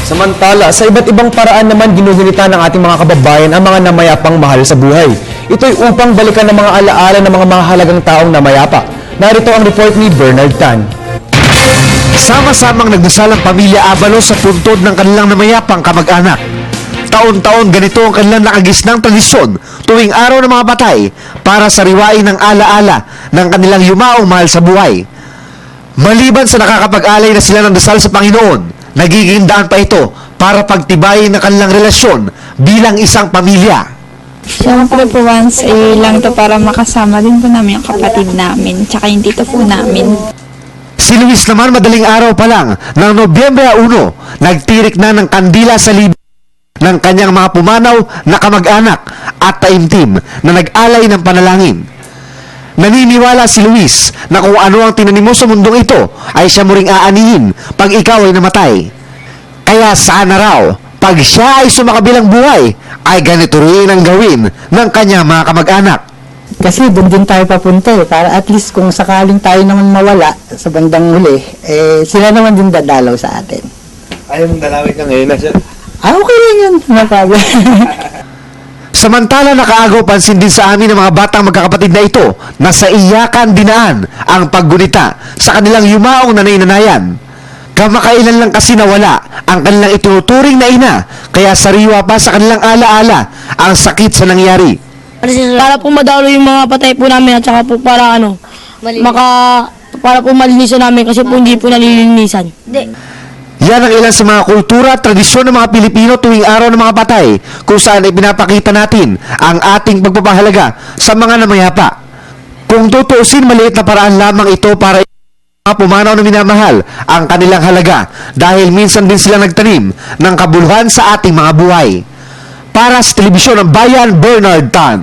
Samantala, sa iba't ibang paraan naman ginugunita ng ating mga kababayan ang mga namayapang mahal sa buhay. Ito'y upang balikan ng mga alaala ng mga mahalagang taong namayapa. Narito ang report ni Bernard Tan. Sama-samang nagdasal ang pamilya Abalos sa puntod ng kanilang namayapang kamag-anak. Taon-taon ganito ang kanilang nakagisnang tradisyon tuwing araw ng mga patay para sariwain ng alaala ng kanilang yumaong mahal sa buhay. Maliban sa nakakapag-alay na sila ng dasal sa Panginoon, nagiging daan pa ito para pagtibayin ang kanilang relasyon bilang isang pamilya. Siyempre po once lang to para makasama din po namin yung kapatid namin tsaka yung tito po namin. Si Luis naman madaling araw pa lang ng Nobyembre 1, nagtirik na ng kandila sa libi ng kanyang mga pumanaw na kamag-anak at taimtim na nag-alay ng panalangin. Naniniwala si Luis na kung ano ang tinanim mo sa mundong ito ay siya mo ring aanihin pag ikaw ay namatay. Kaya sana raw, pag siya ay sumakabilang buhay, ay ganito rin ang gawin ng kanyang mga kamag-anak. Kasi doon din tayo papunta para at least kung sakaling tayo naman mawala sa bandang huli, sila naman din dadalaw sa atin. Ayaw mong dalawin ka ngayon na siya. Okay lang yun, no problem. Samantala nakaagaw pansin din sa amin ng mga batang magkakapatid na ito na sa iyakan dinaan ang paggunita sa kanilang yumaong nanay-nanayan. Kamakailan lang kasi nawala ang kanilang itinuturing na ina, kaya sariwa pa sa kanilang alaala ang sakit sa nangyari. Para po madalo yung mga patay po namin at saka po para para po malinisan namin kasi po hindi po nalilinisan. Yan ang ilan sa mga kultura at tradisyon ng mga Pilipino tuwing araw ng mga patay, kung saan ay pinapakita natin ang ating pagpapahalaga sa mga namayapa. Kung tutuusin, maliit na paraan lamang ito para mga pumanaw na minamahal ang kanilang halaga dahil minsan din sila nagtanim ng kabuluhan sa ating mga buhay. Para sa Telebisyon ng Bayan, Bernard Tan.